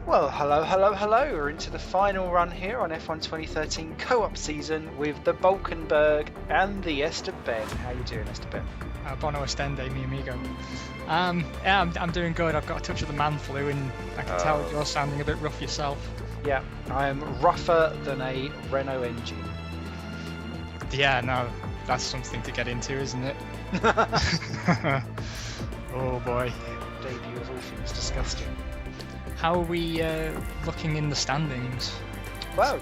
Well, hello. We're into the final run here on F1 2013 co-op season with the Bulkenburg and the Esteben. How you doing, Esteben? Bono Estende, mi amigo. Yeah, I'm doing good. I've got a touch of the man flu, and I can tell you're sounding a bit rough yourself. Yeah, I am rougher than a Renault engine. Yeah, no, that's something to get into, isn't it? Oh boy. Debut of all things disgusting. How are we looking in the standings? Well,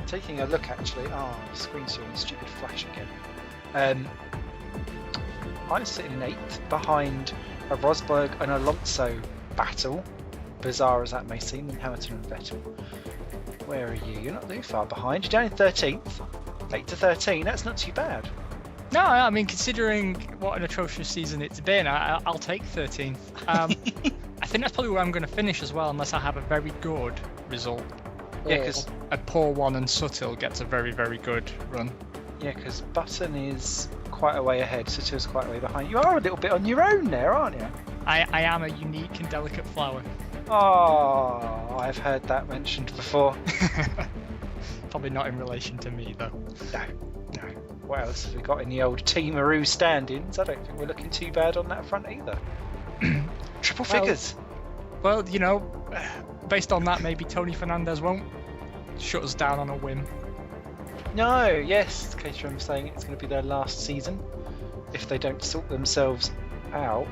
taking a look actually. Oh, the screen's doing a stupid flash again. I'm sitting in 8th behind a Rosberg and Alonso battle, bizarre as that may seem, in Hamilton and Vettel. Where are you? You're not too far behind. You're down in 13th. 8 to 13, that's not too bad. No, I mean, considering what an atrocious season it's been, I'll take 13th. I think that's probably where I'm going to finish as well, unless I have a very good result. Yeah, because a poor one and Suttil gets a very, very good run. Yeah, because Button is quite a way ahead, Suttil's quite a way behind. You are a little bit on your own there, aren't you? I am a unique and delicate flower. Oh, I've heard that mentioned before. Probably not in relation to me, though. No. What else have we got in the old Teamaroo stand-ins? I don't think we're looking too bad on that front either. Triple figures. Well, you know, based on that, maybe Tony Fernandez won't shut us down on a whim. No, yes, Caterham saying it's going to be their last season if they don't sort themselves out.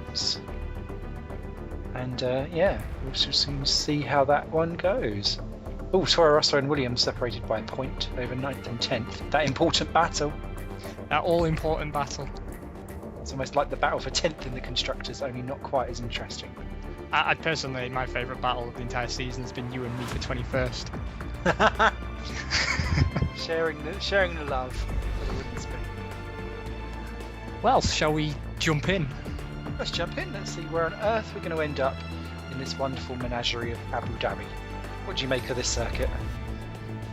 And yeah, we'll soon see how that one goes. Oh, Toro Rosso and Williams separated by a point over 9th and 10th. That important battle. That all-important battle. It's almost like the battle for 10th in the Constructors, only not quite as interesting. I personally, my favourite battle of the entire season has been you and me for 21st. sharing the love. But it wouldn't speak. Well, shall we jump in? Let's jump in. Let's see where on earth we're going to end up in this wonderful menagerie of Abu Dhabi. What do you make of this circuit?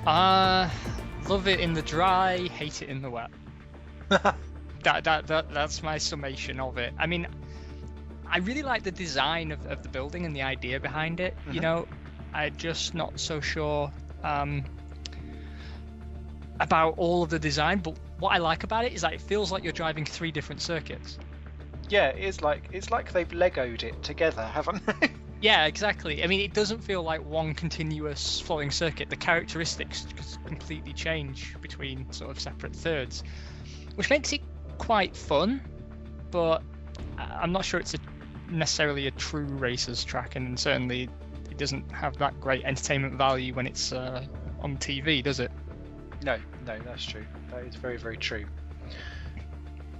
Love it in the dry, hate it in the wet. That's my summation of it. I mean, I really like the design of the building and the idea behind it. Mm-hmm. You know, I'm just not so sure about all of the design, but what I like about it is that it feels like you're driving 3 different circuits. Yeah, it's like they've Legoed it together, haven't they? Yeah, exactly. I mean, it doesn't feel like one continuous flowing circuit. The characteristics completely change between sort of separate thirds, which makes it quite fun, but I'm not sure it's necessarily a true racer's track, and certainly it doesn't have that great entertainment value when it's on TV, does it? No, that's true. That is very, very true.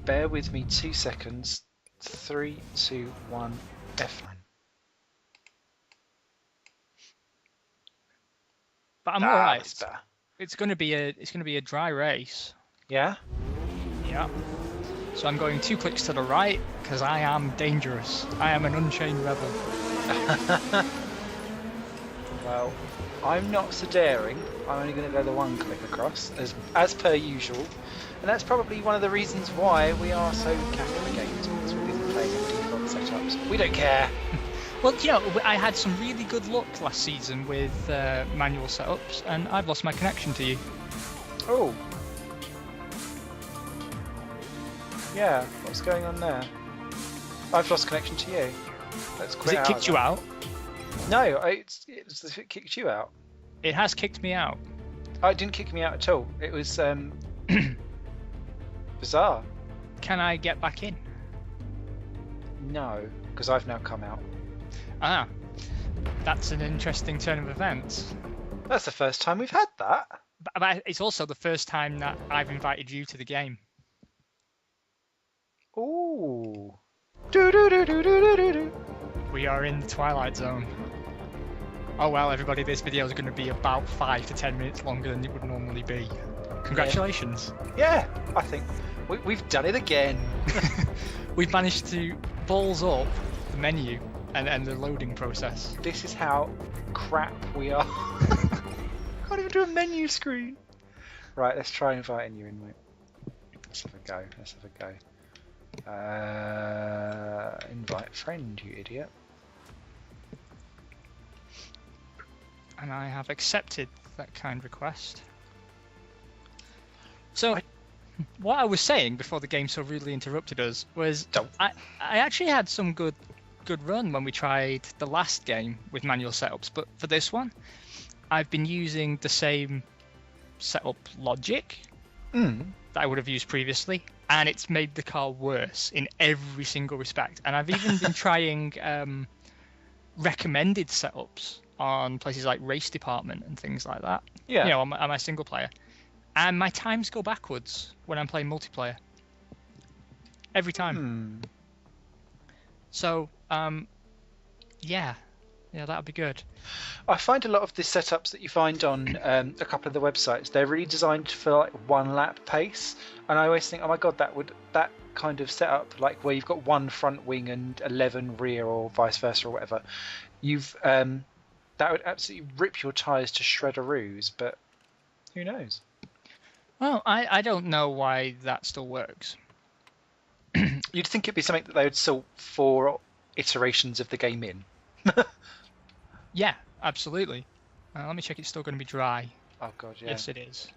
Bear with me 2 seconds. 3, 2, 1, F9. But I'm alright. It's going to be a dry race. Yeah. Yeah. So I'm going 2 clicks to the right because I am dangerous. I am an unchained rebel. Well, I'm not so daring. I'm only going to go the 1 click across, as per usual, and that's probably one of the reasons why we are so capital games, because we've been playing in default setups. We don't care. Well, you know, I had some really good luck last season with manual setups, and I've lost my connection to you. Oh. Yeah, what's going on there? I've lost connection to you. Let's quit. Has it kicked you out? No, it kicked you out. It has kicked me out. Oh, it didn't kick me out at all. It was bizarre. Can I get back in? No, because I've now come out. Ah, that's an interesting turn of events. That's the first time we've had that. But it's also the first time that I've invited you to the game. Ooh. We are in the Twilight Zone. Oh well, everybody, this video is going to be about 5 to 10 minutes longer than it would normally be. Congratulations. Yeah, I think we've done it again. We've managed to balls up the menu and the loading process. This is how crap we are. Can't even do a menu screen. Right, let's try inviting you in, mate. Let's have a go. Invite friend, you idiot. And I have accepted that kind request. So, what I was saying before the game so rudely interrupted us was I actually had some good run when we tried the last game with manual setups, but for this one, I've been using the same setup logic that I would have used previously, and it's made the car worse in every single respect. And I've even been trying recommended setups on places like Race Department and things like that. Yeah. You know, on my single player. And my times go backwards when I'm playing multiplayer. Every time. So, yeah, that'd be good. I find a lot of the setups that you find on a couple of the websites, they're really designed for like 1 lap pace, and I always think, oh my god, that kind of setup, like where you've got 1 front wing and 11 rear, or vice versa, or whatever, that would absolutely rip your tyres to shredderoos. But who knows? Well, I don't know why that still works. You'd think it'd be something that they would sort 4 iterations of the game in. Yeah, absolutely. Let me check. It's still going to be dry. Oh god, yeah. Yes, it is.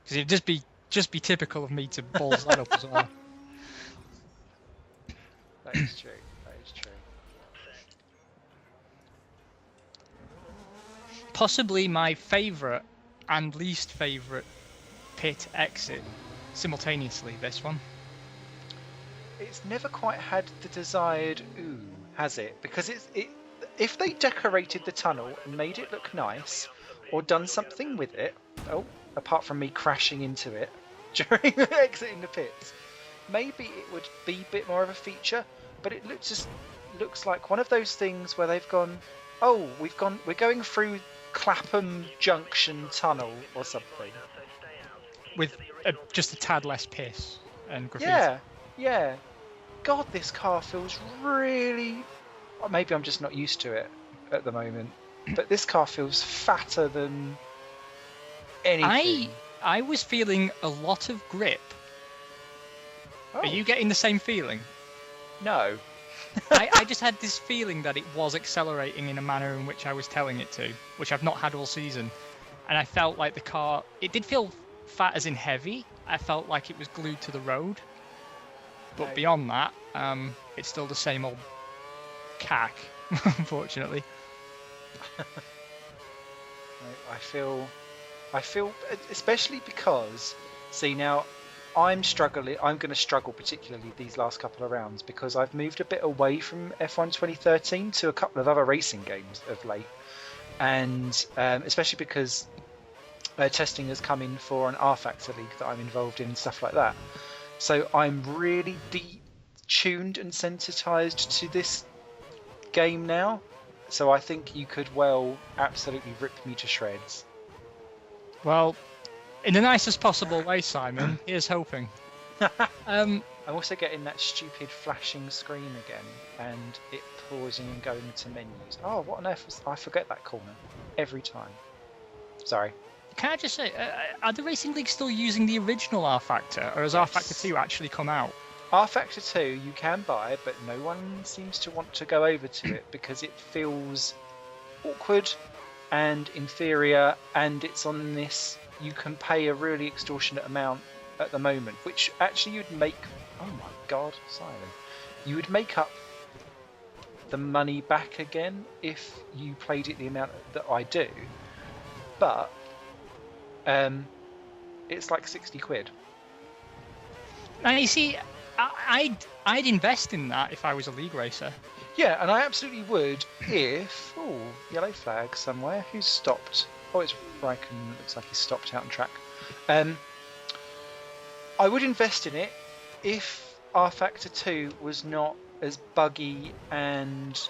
Because it'd just be typical of me to balls that up as well. That is true. That is true. Possibly my favourite and least favourite pit exit simultaneously, this one. It's never quite had the desired ooh, has it? Because if they decorated the tunnel and made it look nice, or done something with it, apart from me crashing into it during exiting the pits, maybe it would be a bit more of a feature. But it looks like one of those things where they've gone, we're going through Clapham Junction Tunnel or something, with just a tad less piss and graffiti. Yeah. God, this car feels really... Maybe I'm just not used to it at the moment, but this car feels fatter than anything. I was feeling a lot of grip. Oh. Are you getting the same feeling? No. I just had this feeling that it was accelerating in a manner in which I was telling it to, which I've not had all season. And I felt like the car... It did feel fat as in heavy. I felt like it was glued to the road. But beyond that, it's still the same old cack, unfortunately. I feel, especially because, see now, I'm going to struggle particularly these last couple of rounds because I've moved a bit away from F1 2013 to a couple of other racing games of late, and especially because testing has come in for an R-Factor league that I'm involved in and stuff like that. So I'm really tuned and sensitized to this game now. So I think you could well absolutely rip me to shreds. Well, in the nicest possible way, Simon. Here's hoping. I'm also getting that stupid flashing screen again, and it pausing and going to menus. Oh, what on earth was... I forget that corner every time. Sorry. Can I just say, are the Racing League still using the original R-Factor, or has R-Factor 2 actually come out? R-Factor 2 you can buy, but no one seems to want to go over to it because it feels awkward and inferior, and it's on this... You can pay a really extortionate amount at the moment, which actually you'd make... Oh my god, Simon. You would make up the money back again if you played it the amount that I do. But... it's like 60 quid. Now you see, I'd invest in that if I was a league racer. Yeah, and I absolutely would if... Oh, yellow flag somewhere. Who's stopped? Oh, it's Riken. Looks like he's stopped out on track. I would invest in it if R-Factor 2 was not as buggy and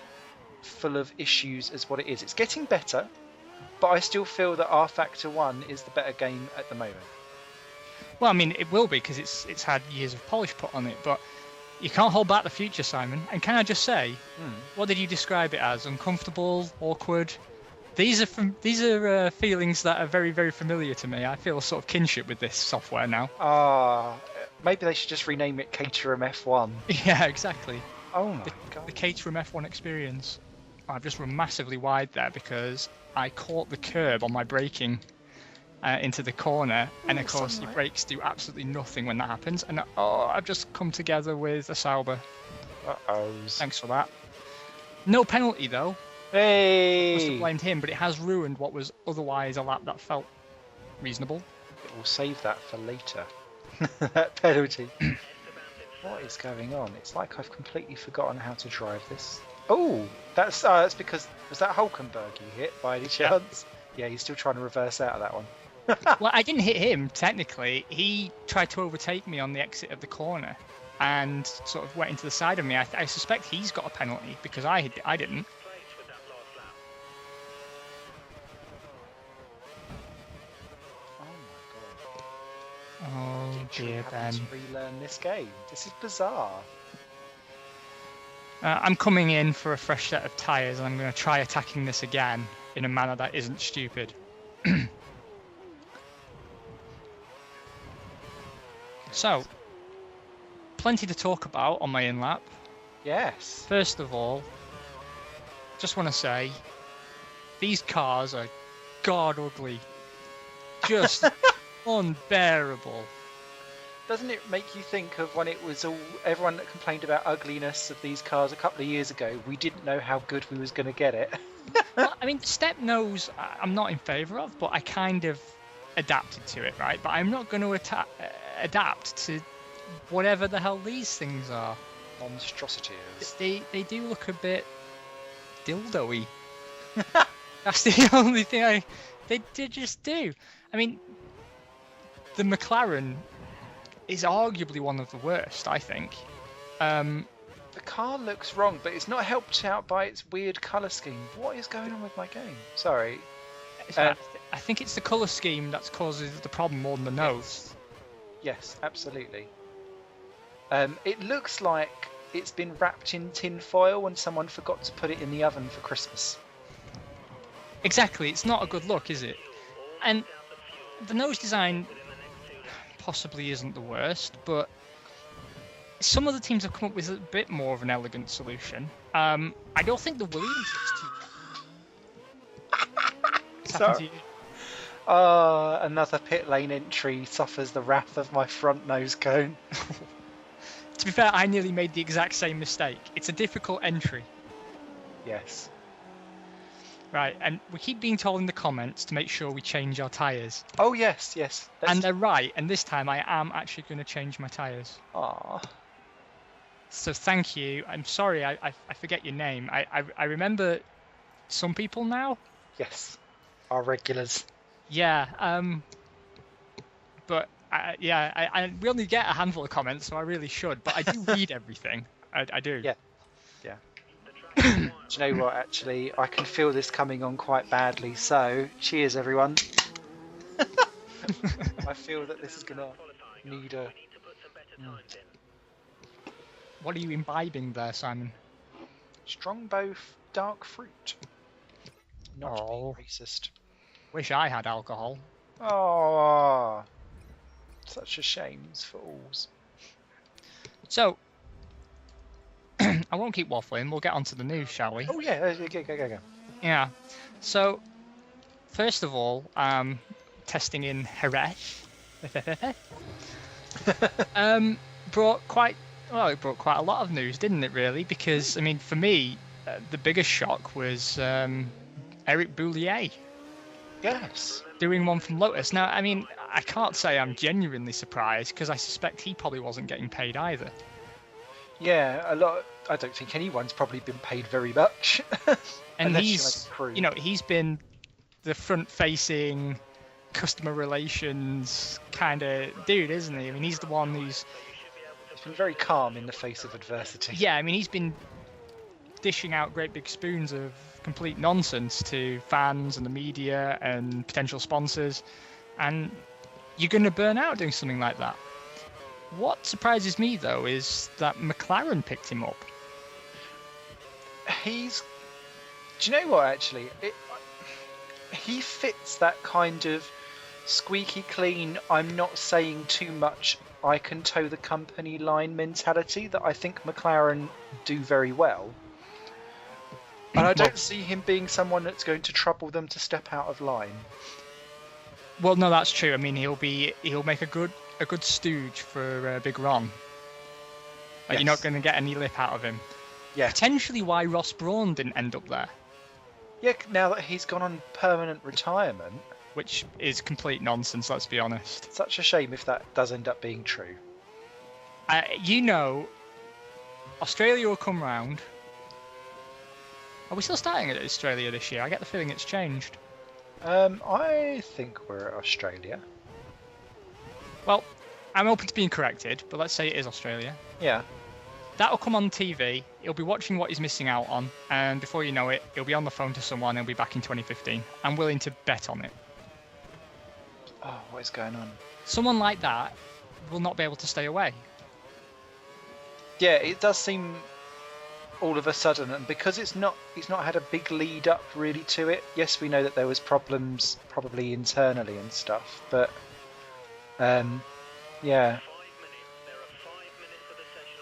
full of issues as what it is. It's getting better, but I still feel that R-Factor 1 is the better game at the moment. Well, I mean, it will be because it's had years of polish put on it, but you can't hold back the future, Simon. And can I just say, what did you describe it as? Uncomfortable, awkward? These are feelings that are very, very familiar to me. I feel a sort of kinship with this software now. Maybe they should just rename it Caterham F1. Yeah, exactly. Oh my god. The Caterham F1 experience. I've just run massively wide there because I caught the curb on my braking into the corner, and of course your brakes do absolutely nothing when that happens. And I've just come together with a Sauber. Thanks for that. No penalty though. Hey! Must have blamed him, but it has ruined what was otherwise a lap that felt reasonable. We'll save that for later. That penalty. What is going on? It's like I've completely forgotten how to drive this. Oh, that's because, was that Hulkenberg you hit by any chance? Yeah, he's still trying to reverse out of that one. Well, I didn't hit him technically. He tried to overtake me on the exit of the corner and sort of went into the side of me. I suspect he's got a penalty because I didn't. Oh dear, Ben. To relearn this game. This is bizarre. I'm coming in for a fresh set of tyres, and I'm going to try attacking this again in a manner that isn't stupid. So, plenty to talk about on my in-lap. Yes. First of all, just want to say, these cars are god ugly. Just unbearable. Doesn't it make you think of when it was all everyone that complained about ugliness of these cars a couple of years ago? We didn't know how good we was going to get it. Well, I mean, step nose I'm not in favour of, but I kind of adapted to it, right? But I'm not going to adapt to whatever the hell these things are. Monstrosities. They do look a bit dildo-y. That's the only thing they just do. I mean, the McLaren is arguably one of the worst, I think. The car looks wrong, but it's not helped out by its weird colour scheme. What is going on with my game? Sorry. I think it's the colour scheme that causes the problem more than the nose. Yes, absolutely. It looks like it's been wrapped in tin foil and someone forgot to put it in the oven for Christmas. Exactly, it's not a good look, is it? And the nose design possibly isn't the worst, but some of the teams have come up with a bit more of an elegant solution. I don't think the Williams looks too bad. Sorry. Another pit lane entry suffers the wrath of my front nose cone. To be fair, I nearly made the exact same mistake. It's a difficult entry. Yes. Right, and we keep being told in the comments to make sure we change our tyres. Oh, yes. And they're right, and this time I am actually going to change my tyres. Aww. So thank you. I'm sorry, I forget your name. I remember some people now. Yes, our regulars. Yeah, but we only get a handful of comments, so I really should. But I do read everything. I do. Yeah. Do you know what, actually? I can feel this coming on quite badly, so cheers, everyone. I feel that this is going to need a... What are you imbibing there, Simon? Strongbow dark fruit. Not being racist. Wish I had alcohol. Oh, such a shame for alls. So, I won't keep waffling. We'll get on to the news, shall we? Oh yeah, go. Yeah. So, first of all, testing in Jerez brought quite a lot of news, didn't it? Really, because I mean, for me, the biggest shock was Eric Boulier. Yes. Doing one from Lotus. Now, I mean, I can't say I'm genuinely surprised because I suspect he probably wasn't getting paid either. Yeah, a lot. I don't think anyone's probably been paid very much. And he's been the front-facing customer relations kind of dude, isn't he? I mean, he's the one who's been very calm in the face of adversity. Yeah, I mean, he's been dishing out great big spoons of complete nonsense to fans and the media and potential sponsors, and you're going to burn out doing something like that. What surprises me, though, is that McLaren picked him up. Do you know what, actually? He fits that kind of squeaky clean, I'm not saying too much, I can toe the company line mentality that I think McLaren do very well. And I don't see him being someone that's going to trouble them to step out of line. Well, no, that's true. I mean, he'll make a good stooge for Big Ron. Like, Yes. You're not going to get any lip out of him. Yeah. Potentially why Ross Brawn didn't end up there, Yeah, now that he's gone on permanent retirement. which is complete nonsense. Let's be honest. Such a shame if that does end up being true. Australia will come round. Are we still starting at Australia this year? I get the feeling it's changed. I think we're at Australia. Well, I'm open to being corrected, but let's say it is Australia. Yeah. That'll come on TV. He'll be watching what he's missing out on, and before you know it, he'll be on the phone to someone. And he'll be back in 2015. I'm willing to bet on it. Oh, what is going on? Someone like that will not be able to stay away. Yeah, it does seem all of a sudden, and because he's not had a big lead up really to it. Yes, we know that there was problems probably internally and stuff, but yeah,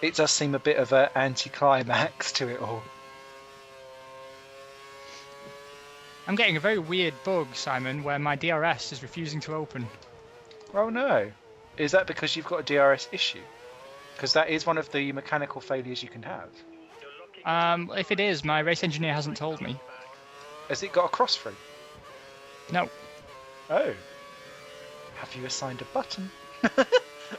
it does seem a bit of an anticlimax to it all. I'm getting a very weird bug, Simon, where my DRS is refusing to open. Oh no, is that because you've got a DRS issue? Because that is one of the mechanical failures you can have. If it is, my race engineer hasn't told me. Has it got a cross through? No. Oh. Have you assigned a button?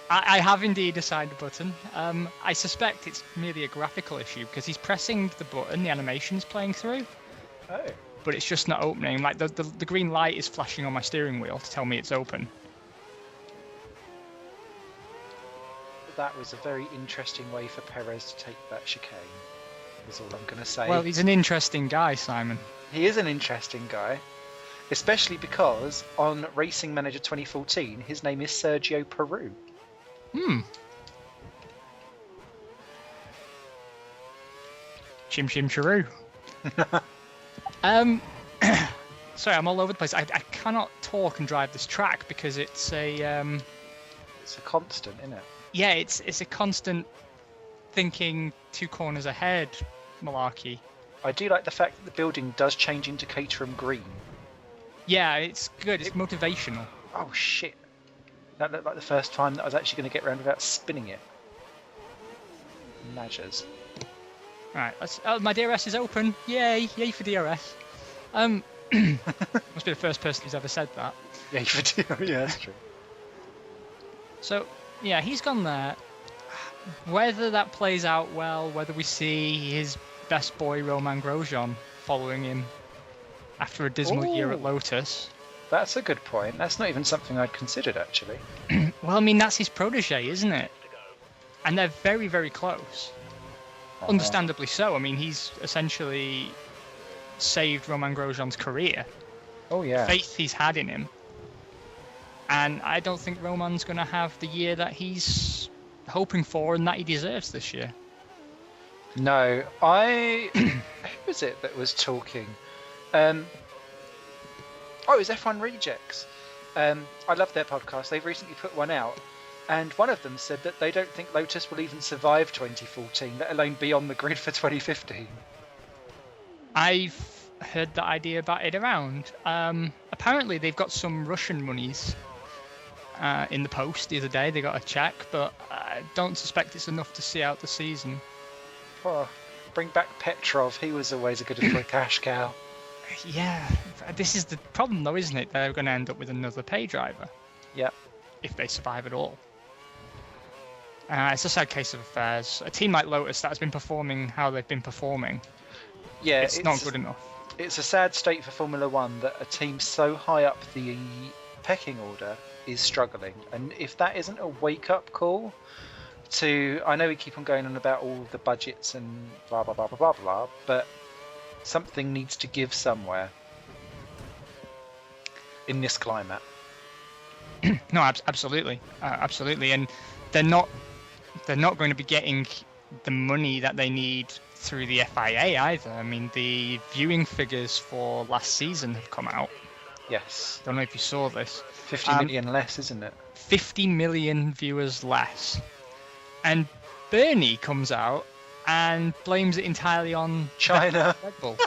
I have indeed assigned a button. I suspect it's merely a graphical issue because he's pressing the button, the animation's playing through, Oh. but it's just not opening. Like the green light is flashing on my steering wheel to tell me it's open. That was a very interesting way for Perez to take that chicane, is all I'm going to say. Well, he's an interesting guy, Simon. He is an interesting guy, especially because on Racing Manager 2014, his name is Sergio Peru. Chim chim chiroo. Sorry, I'm all over the place. I cannot talk and drive this track because it's a It's a constant, isn't it? yeah, it's a constant thinking 2 corners ahead malarkey. I do like the fact that the building does change into Caterham green. Yeah, it's good. It's motivational. Oh shit! That looked like the first time that I was actually going to get around without spinning it. Measures. Right, my DRS is open. Yay for DRS. Must be the first person who's ever said that. Yeah, yeah, that's true. So, yeah, he's gone there. Whether that plays out well, whether we see his best boy Romain Grosjean following him after a dismal year at Lotus. That's a good point. That's not even something I'd considered, actually. Well, I mean, that's his protege, isn't it? And they're very, very close. Understandably so. I mean, he's essentially saved Romain Grosjean's career. Oh, yeah. Faith he's had in him. And I don't think Roman's going to have the year that he's hoping for and that he deserves this year. No, who was it that was talking? It was F1 Rejects. I love their podcast. They've recently put one out, and one of them said that they don't think Lotus will even survive 2014, let alone be on the grid for 2015. I've heard that idea batted around. Apparently they've got some Russian monies in the post the other day. They got a check, but I don't suspect it's enough to see out the season. Oh, bring back Petrov. He was always a good cash cow. Yeah, this is the problem though, isn't it? They're going to end up with another pay driver. Yep. If they survive at all. It's a sad case of affairs. A team like Lotus that has been performing how they've been performing, Yeah, it's not good enough. It's a sad state for Formula One that a team so high up the pecking order is struggling. And if that isn't a wake-up call to... I know we keep on going on about all the budgets and blah, blah, blah, blah, blah, blah, but something needs to give somewhere in this climate. No, absolutely, absolutely, and they're not going to be getting the money that they need through the FIA either. I mean, the viewing figures for last season have come out. Yes. Don't know if you saw this. 50 million less, isn't it? 50 million viewers less, and Bernie comes out and blames it entirely on China. Red Bull.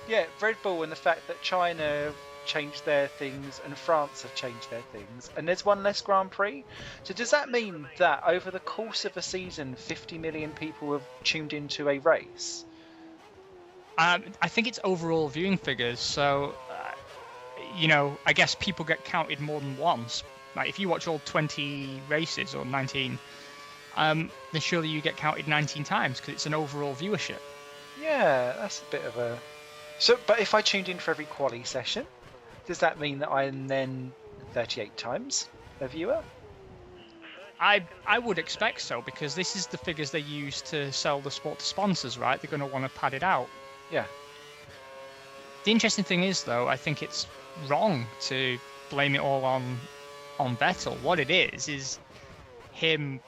Yeah, Red Bull and the fact that China have changed their things and France have changed their things, and there's one less Grand Prix. So does that mean that over the course of a season, 50 million people have tuned into a race? I think it's overall viewing figures. So, I guess people get counted more than once. Like if you watch all 20 races or 19, then surely you get counted 19 times because it's an overall viewership. Yeah, that's a bit of a... So, but if I tuned in for every quali session, does that mean that I'm then 38 times a viewer? I would expect so, because this is the figures they use to sell the sport to sponsors, right? They're going to want to pad it out. Yeah. The interesting thing is, though, I think it's wrong to blame it all on Vettel. What it is him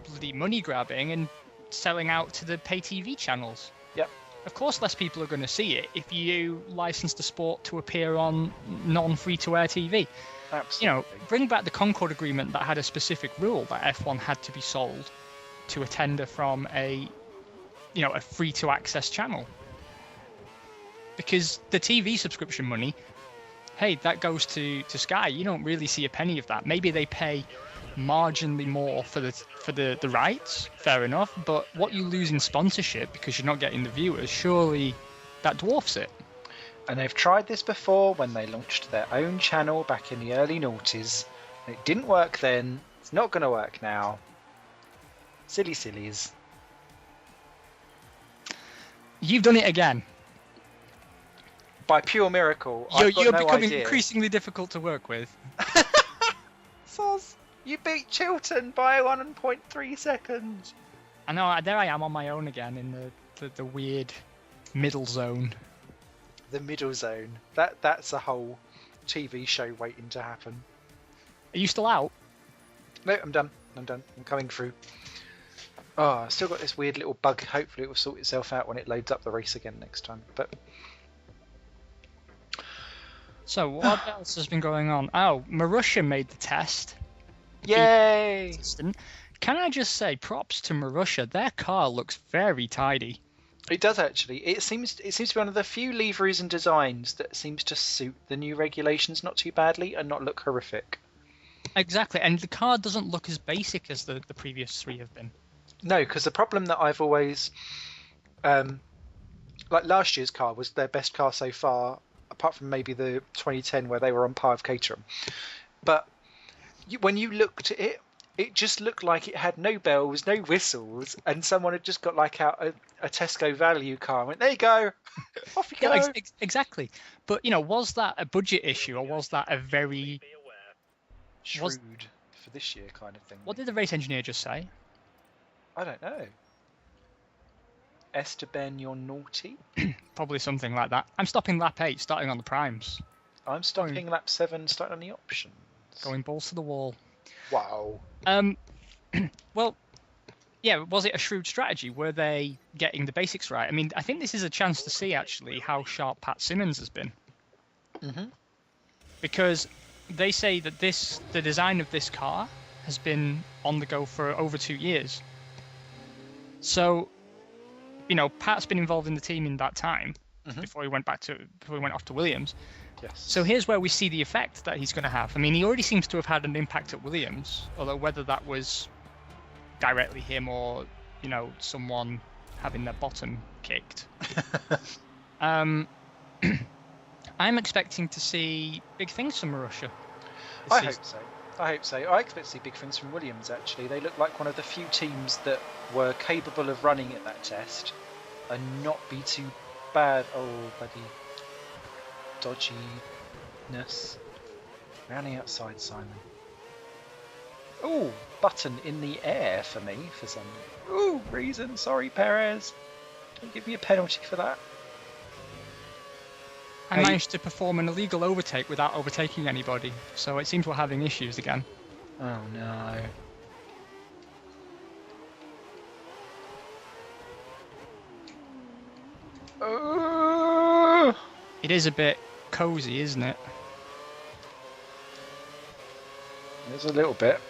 bloody money grabbing and selling out to the pay TV channels. Yep. Of course, less people are going to see it if you license the sport to appear on non-free-to-air TV. Absolutely. Bring back the Concord Agreement that had a specific rule that F1 had to be sold to a tender from a free-to-access channel. Because the TV subscription money, hey, that goes to Sky. You don't really see a penny of that. Maybe they pay marginally more for the rights, fair enough, but what you lose in sponsorship because you're not getting the viewers, surely that dwarfs it. And they've tried this before when they launched their own channel back in the early noughties. It didn't work then. It's not going to work now. Silly sillies. You've done it again. By pure miracle. You're becoming increasingly difficult to work with. Soz, you beat Chilton by 1.3 seconds. I know, there I am on my own again in the weird middle zone. The middle zone. That's a whole TV show waiting to happen. Are you still out? No, I'm done. I'm coming through. Oh, I've still got this weird little bug. Hopefully it will sort itself out when it loads up the race again next time. But so what else has been going on? Oh, Marussia made the test. Yay! Can I just say, props to Marussia. Their car looks very tidy. It does actually. It seems to be one of the few liveries and designs that seems to suit the new regulations not too badly and not look horrific. Exactly, and the car doesn't look as basic as the previous three have been. No, because the problem that I've always... like last year's car was their best car so far, apart from maybe the 2010 where they were on par with Caterham. But when you looked at it, it just looked like it had no bells, no whistles, and someone had just got like out a Tesco value car and went, there you go, off you go. Yeah, exactly. But, was that a budget issue, or was that a very... shrewd for this year kind of thing? What did the race engineer just say? I don't know. Esteben, you're naughty? Probably something like that. I'm stopping lap 8, starting on the primes. I'm stopping lap 7, starting on the options. Going balls to the wall. Wow. Well, yeah, was it a shrewd strategy? Were they getting the basics right? I mean, I think this is a chance to see, actually, how sharp Pat Simmons has been. Mm-hmm. Because they say that the design of this car has been on the go for over 2 years. So, Pat's been involved in the team in that time before he went off to Williams. Yes. So here's where we see the effect that he's going to have. I mean, he already seems to have had an impact at Williams, although whether that was directly him or, someone having their bottom kicked. I'm expecting to see big things from Marussia. I hope so. I expect to see big things from Williams, actually. They look like one of the few teams that were capable of running at that test and not be too bad. Oh, bloody dodginess. Round the outside, Simon. Oh, button in the air for me for some reason. Sorry, Perez. Don't give me a penalty for that. I managed to perform an illegal overtake without overtaking anybody, so it seems we're having issues again. Oh no. It is a bit cozy, isn't it? There's a little bit.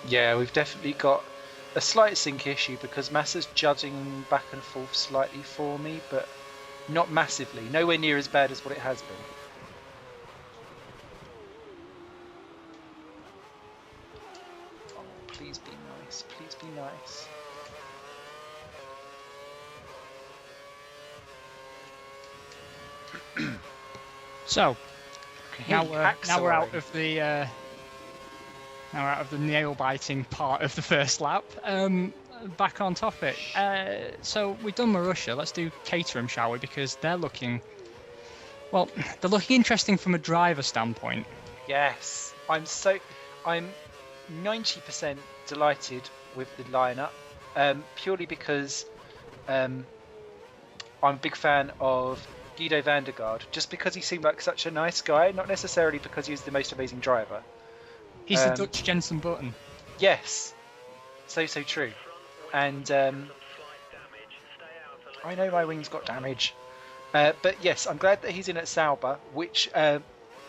Yeah, we've definitely got a slight sync issue because Massa's judging back and forth slightly for me, but not massively, nowhere near as bad as what it has been. Oh, please be nice, please be nice. So now we're out of the nail-biting part of the first lap. Back on topic. So we've done Marussia. Let's do Caterham, shall we? Because they're looking interesting from a driver standpoint. Yes, I'm 90% delighted with the lineup, purely because I'm a big fan of Guido van der Garde, just because he seemed like such a nice guy, not necessarily because he was the most amazing driver. He's the Dutch Jensen Button. Yes, so true. And I know my wings got damage, but yes, I'm glad that he's in at Sauber, which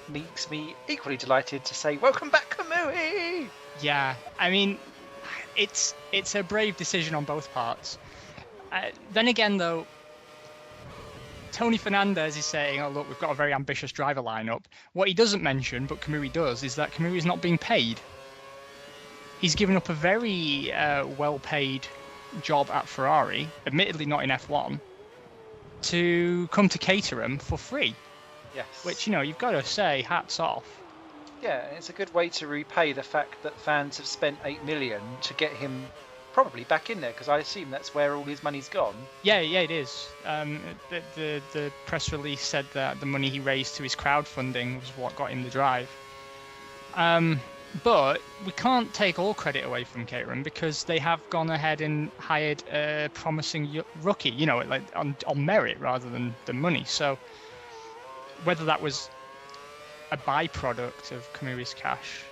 makes me equally delighted to say welcome back, Kamui. Yeah, I mean, it's a brave decision on both parts. Then again, though, Tony Fernandez is saying, oh look, we've got a very ambitious driver lineup. What he doesn't mention, but Kamui does, is that Kamui is not being paid. He's given up a very well-paid job at Ferrari, admittedly not in F1, to come to Caterham for free. Yes. Which, you've got to say, hats off. Yeah, it's a good way to repay the fact that fans have spent 8 million to get him probably back in there, because I assume that's where all his money's gone. Yeah, it is. The press release said that the money he raised to his crowdfunding was what got him the drive. But we can't take all credit away from Caterham, because they have gone ahead and hired a promising rookie, like on merit rather than the money. So whether that was a byproduct of Kamui's cash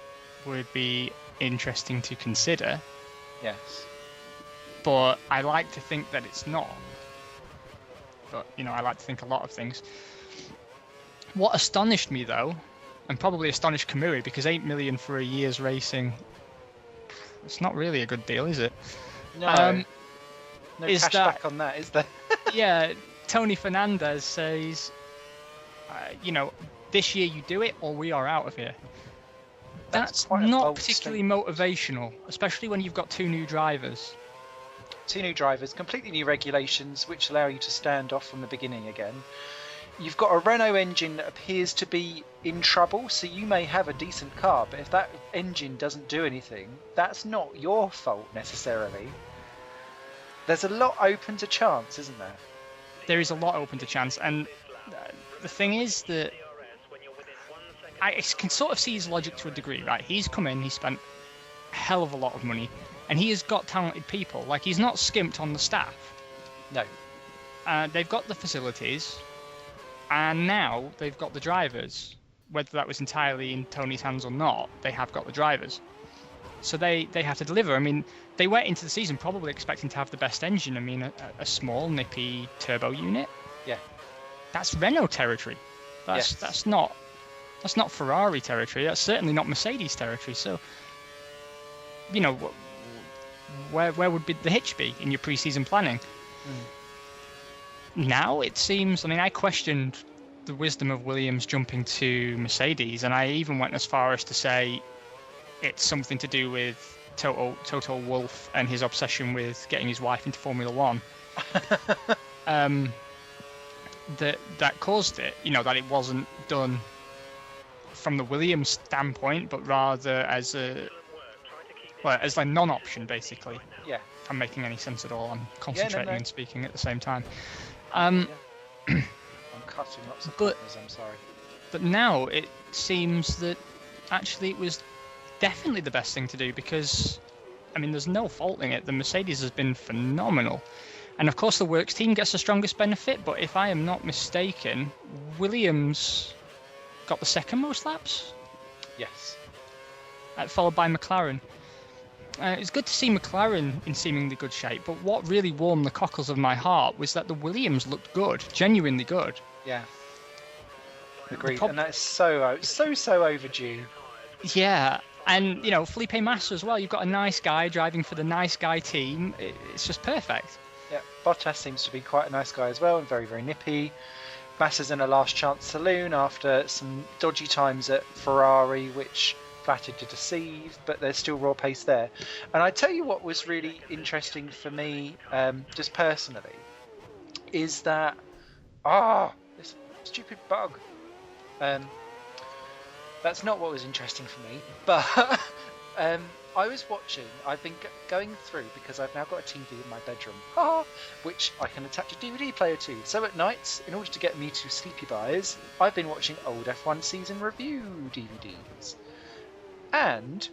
would be interesting to consider. Yes. But I like to think that it's not. But, I like to think a lot of things. What astonished me, though, and probably astonished Kamui, because 8 million for a year's racing, it's not really a good deal, is it? No. No cash back on that, is there? Yeah, Tony Fernandez says, this year you do it or we are out of here. That's not particularly motivational, especially when you've got 2 new drivers. 2 new drivers, completely new regulations which allow you to stand off from the beginning again. You've got a Renault engine that appears to be in trouble, so you may have a decent car, but if that engine doesn't do anything, that's not your fault necessarily. There's a lot open to chance, isn't there? There is a lot open to chance, and the thing is that I can sort of see his logic to a degree, right? He's come in, he's spent a hell of a lot of money, and he has got talented people. Like, he's not skimped on the staff. No. They've got the facilities, and now they've got the drivers. Whether that was entirely in Tony's hands or not, they have got the drivers. So they have to deliver. I mean, they went into the season probably expecting to have the best engine. I mean, a small, nippy turbo unit. Yeah. That's Renault territory. That's not Ferrari territory. That's certainly not Mercedes territory. So, where would the hitch be in your pre-season planning? Now it seems, I question the wisdom of Williams jumping to Mercedes, and I even went as far as to say it's something to do with Toto Wolff and his obsession with getting his wife into Formula One. That caused it, that it wasn't done from the Williams standpoint, but rather as a non-option, basically. Yeah. If I'm making any sense at all, I'm concentrating and speaking at the same time. I'm cutting lots of corners, I'm sorry. But now it seems that actually it was definitely the best thing to do, because, there's no faulting it. The Mercedes has been phenomenal. And of course the works team gets the strongest benefit, but if I am not mistaken, Williams got the second most laps? Yes. Followed by McLaren. It's good to see McLaren in seemingly good shape, but what really warmed the cockles of my heart was that the Williams looked good, genuinely good. Yeah. Agreed, and that's so overdue. Yeah, and Felipe Massa as well. You've got a nice guy driving for the nice guy team. It's just perfect. Yeah, Bottas seems to be quite a nice guy as well, and very, very nippy. Massa's in a last chance saloon after some dodgy times at Ferrari, which flattered to deceive, but there's still raw pace there. And I tell you what was really interesting for me, just personally, is that this stupid bug. That's not what was interesting for me, but I was watching. I've been going through because I've now got a TV in my bedroom, which I can attach a DVD player to. So at nights, in order to get me to sleepy buys, I've been watching old F1 season review DVDs, and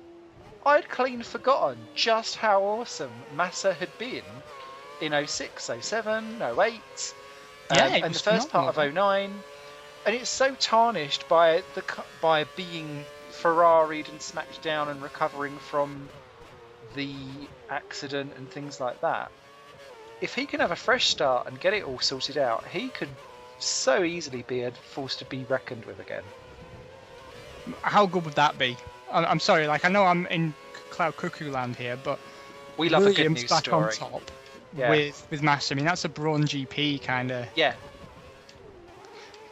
I'd clean forgotten just how awesome Massa had been in 06, 07, 08, and the first part of 09. And it's so tarnished by being Ferrari'd and smacked down and recovering from the accident and things like that. If he can have a fresh start and get it all sorted out, he could so easily be a force to be reckoned with again. How good would that be? I'm sorry, like I know I'm in Cloud Cuckoo land here, but we love Williams a good news back story. on top with Massa. I mean, that's a Brawn GP kind of. Yeah.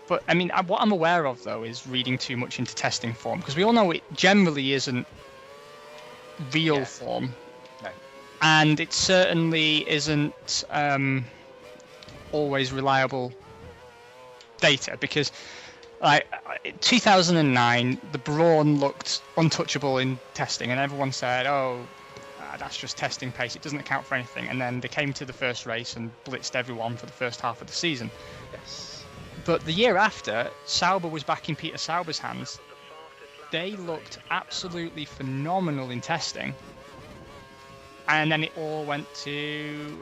But I mean, what I'm aware of though is reading too much into testing form, because we all know it generally isn't real form, no, and it certainly isn't always reliable data. Because, like, 2009, the Brawn looked untouchable in testing, and everyone said, "Oh, that's just testing pace; it doesn't account for anything." And then they came to the first race and blitzed everyone for the first half of the season. Yes. But the year after, Sauber was back in Peter Sauber's hands. They looked absolutely phenomenal in testing. And then it all went to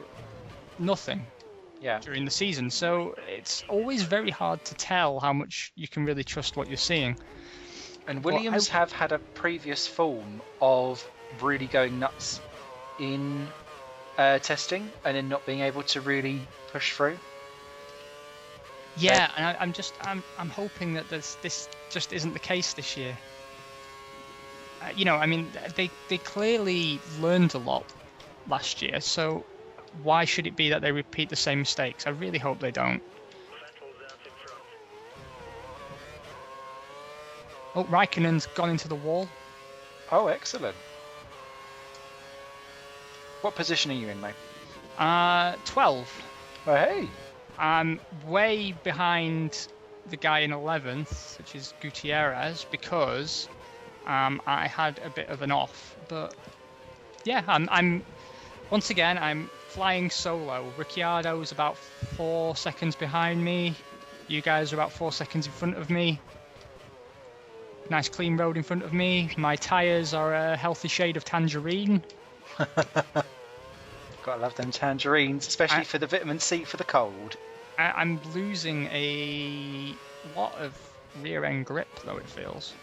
nothing during the season. So it's always very hard to tell how much you can really trust what you're seeing. And Williams have had a previous form of really going nuts in testing and then not being able to really push through. Yeah, and I'm hoping that this just isn't the case this year. I mean, they clearly learned a lot last year, so why should it be that they repeat the same mistakes? I really hope they don't. Oh, Raikkonen's gone into the wall. Oh, excellent. What position are you in, mate? 12. Oh, hey. I'm way behind the guy in 11th, which is Gutierrez, because I had a bit of an off. But yeah, I'm once again I'm flying solo. Ricciardo's about 4 seconds behind me. You guys are about 4 seconds in front of me. Nice clean road in front of me. My tyres are a healthy shade of tangerine. Gotta love them tangerines, especially for the vitamin C for the cold. I'm losing a lot of rear end grip, though, it feels.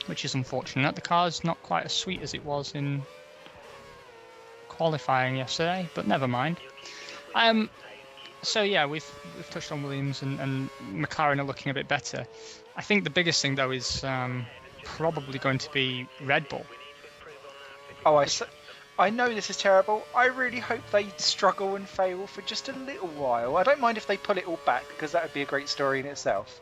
Which is unfortunate. The car's not quite as sweet as it was in qualifying yesterday, but never mind. So yeah, we've touched on Williams and McLaren are looking a bit better. I think the biggest thing, though, is probably going to be Red Bull. Oh, I know this is terrible. I really hope they struggle and fail for just a little while. I don't mind if they pull it all back, because that would be a great story in itself.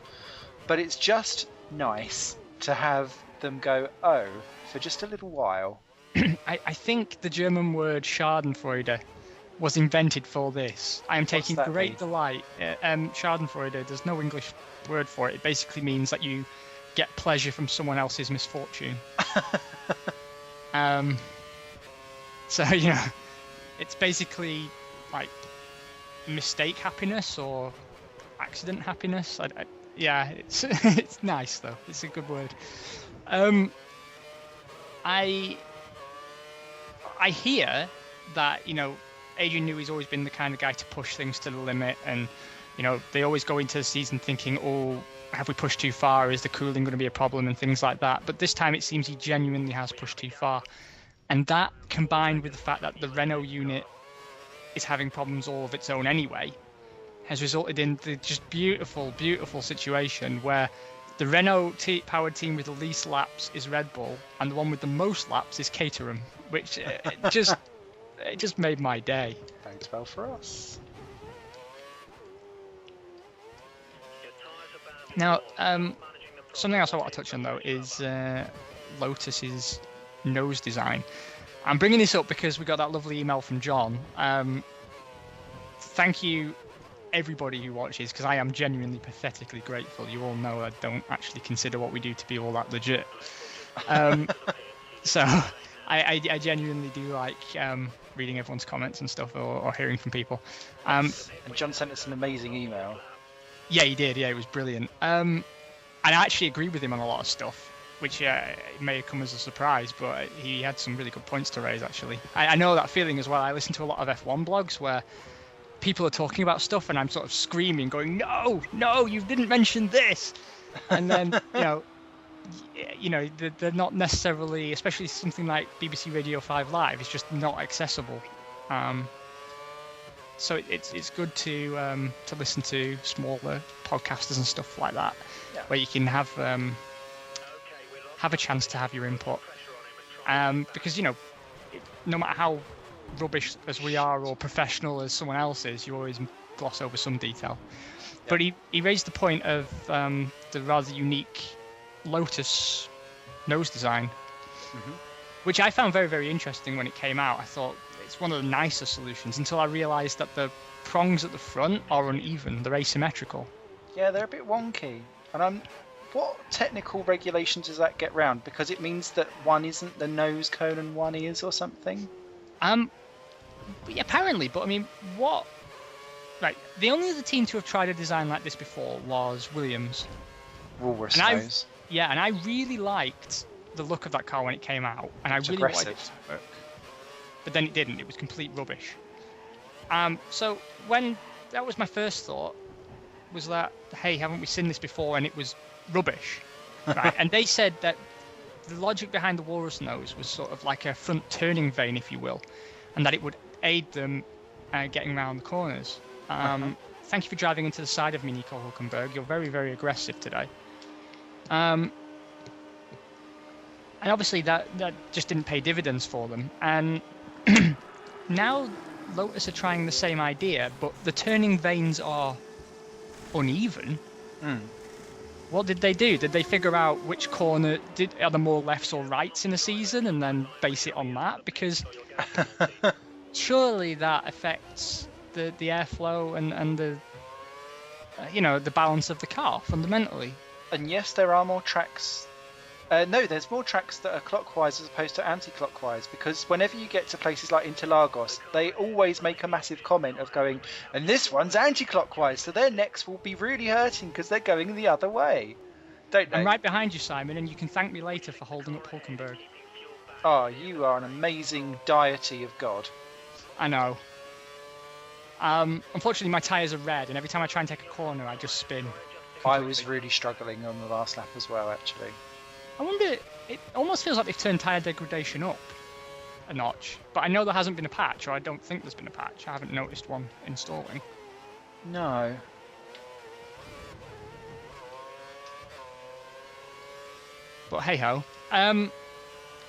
But it's just nice to have them go, for just a little while. I think the German word Schadenfreude was invented for this. I am taking great delight. Schadenfreude, there's no English word for it. It basically means that you get pleasure from someone else's misfortune. So, it's basically like mistake happiness or accident happiness. It's it's nice though. It's a good word. I hear that Adrian Newey's always been the kind of guy to push things to the limit, and they always go into the season thinking, oh, have we pushed too far? Is the cooling going to be a problem and things like that? But this time it seems he genuinely has pushed too far. And that, combined with the fact that the Renault unit is having problems all of its own anyway, has resulted in the just beautiful, beautiful situation where the Renault powered team with the least laps is Red Bull, and the one with the most laps is Caterham, which just it just made my day. Bodes well for us. Now, something else I want to touch on though is Lotus's nose design. I'm bringing this up because we got that lovely email from John. Thank you, everybody who watches, because I am genuinely pathetically grateful. You all know I don't actually consider what we do to be all that legit. So I genuinely do like reading everyone's comments and stuff, or hearing from people. And John sent us an amazing email. Yeah, he did. Yeah, it was brilliant. And I actually agree with him on a lot of stuff, which may have come as a surprise, but he had some really good points to raise, actually. I know that feeling as well. I listen to a lot of F1 blogs where people are talking about stuff and I'm sort of screaming, going, no, you didn't mention this. And then, they're not necessarily, especially something like BBC Radio 5 Live, is just not accessible. So it's good to listen to smaller podcasters and stuff like that, where you can have a chance to have your input. Because no matter how rubbish as we are or professional as someone else is, you always gloss over some detail. But he raised the point of the rather unique Lotus nose design, which I found very, very interesting when it came out. I thought it's one of the nicer solutions until I realised that the prongs at the front are uneven, they're asymmetrical. Yeah, they're a bit wonky. And what technical regulations does that get round? Because it means that one isn't the nose cone and one is, or something? Apparently, but I mean, what... Right, the only other team to have tried a design like this before was Williams. Woolworths nose. Yeah, and I really liked the look of that car when it came out, and it's I really aggressive. wanted it to work. But then it didn't. It was complete rubbish. So when that was my first thought, was that, hey, haven't we seen this before? And it was rubbish, right? And they said that the logic behind the walrus nose was sort of like a front turning vane, if you will, and that it would aid them getting around the corners. Thank you for driving into the side of me, Nico Hulkenberg. You're very, very aggressive today. And obviously that just didn't pay dividends for them. And now Lotus are trying the same idea, but the turning vanes are uneven. What did they do? Did they figure out which corner are there more lefts or rights in a season and then base it on that? Because surely that affects the airflow and the the balance of the car fundamentally. And yes, there are more tracks. No, there's more tracks that are clockwise as opposed to anti-clockwise, because whenever you get to places like Interlagos, they always make a massive comment of going, and this one's anti-clockwise, so their necks will be really hurting because they're going the other way. Don't they? I'm right behind you, Simon, and you can thank me later for holding up Hulkenberg. Oh, you are an amazing deity of God. I know. Unfortunately, my tyres are red, and every time I try and take a corner, I just spin. I was really struggling on the last lap as well, actually. I wonder, it almost feels like they've turned tyre degradation up a notch, but I know there hasn't been a patch, or I don't think there's been a patch. I haven't noticed one installing. No. But hey ho.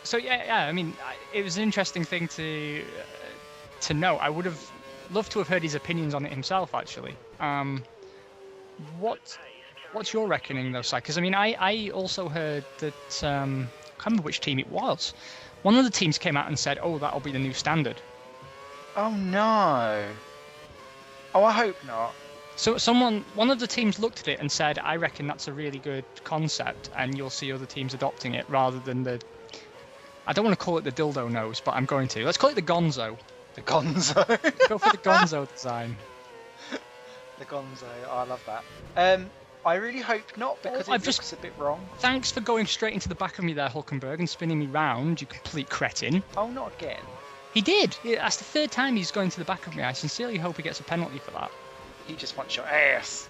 So yeah. I mean, it was an interesting thing to know. I would have loved to have heard his opinions on it himself, actually. What's your reckoning though, Si? Because I mean, I also heard that I can't remember which team it was. One of the teams came out and said, "Oh, that'll be the new standard." Oh no. Oh, I hope not. So one of the teams looked at it and said, "I reckon that's a really good concept, and you'll see other teams adopting it rather than the." I don't want to call it the dildo nose, but I'm going to. Let's call it the Gonzo. The Gonzo. Go for the Gonzo design. The Gonzo. Oh, I love that. I really hope not, because it looks a bit wrong. Thanks for going straight into the back of me there, Hulkenberg, and spinning me round, you complete cretin. Oh, not again. He did. That's the third time he's going to the back of me. I sincerely hope he gets a penalty for that. He just wants your ass.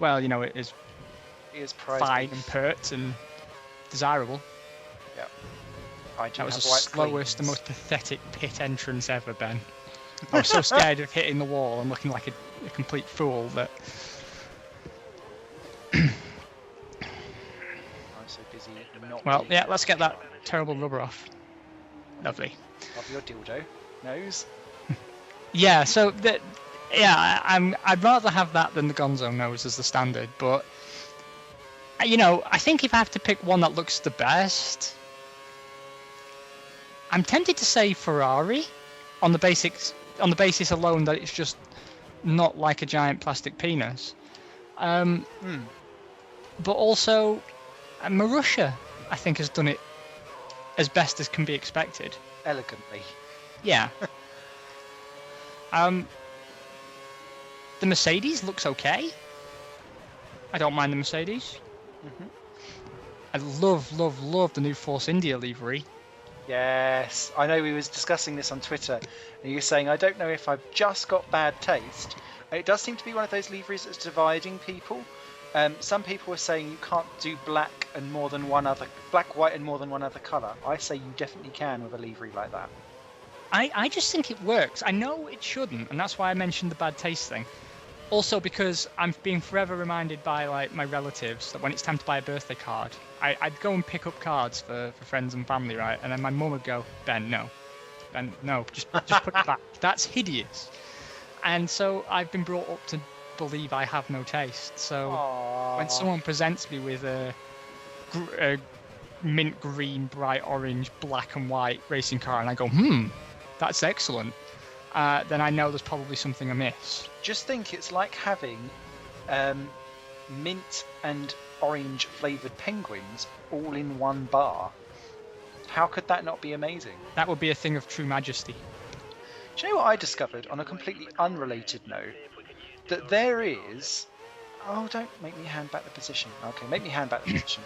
Well, it is fine and pert and desirable. Yeah. That was the slowest and most pathetic pit entrance ever, Ben. I was so scared of hitting the wall and looking like a complete fool that... I'm so busy not... Well, yeah, let's get that terrible rubber off. Lovely. Love your dildo. nose. Yeah, so I'd rather have that than the Gonzo nose as the standard, but I think if I have to pick one that looks the best, I'm tempted to say Ferrari on the basis alone that it's just not like a giant plastic penis. But also Marussia, I think, has done it as best as can be expected. Elegantly. Yeah. The Mercedes looks okay. I don't mind the Mercedes. Mm-hmm. I love the new Force India livery. Yes, I know we was discussing this on Twitter, and you were saying, I don't know if I've just got bad taste. It does seem to be one of those liveries that's dividing people. Some people were saying you can't do black, white, and more than one other colour. I say you definitely can with a livery like that. I just think it works. I know it shouldn't, and that's why I mentioned the bad taste thing. Also because I'm being forever reminded by like my relatives that when it's time to buy a birthday card, I'd go and pick up cards for friends and family, right? And then my mum would go, Ben, no, just put it back. That's hideous. And so I've been brought up to believe I have no taste. So when someone presents me with a mint green, bright orange, black and white racing car, and I go, that's excellent, then I know there's probably something amiss. Just think, it's like having mint and orange flavoured penguins all in one bar. How could that not be amazing? That would be a thing of true majesty. Do you know what I discovered on a completely unrelated note? That there is... Oh, don't make me hand back the position. Okay, make me hand back the position.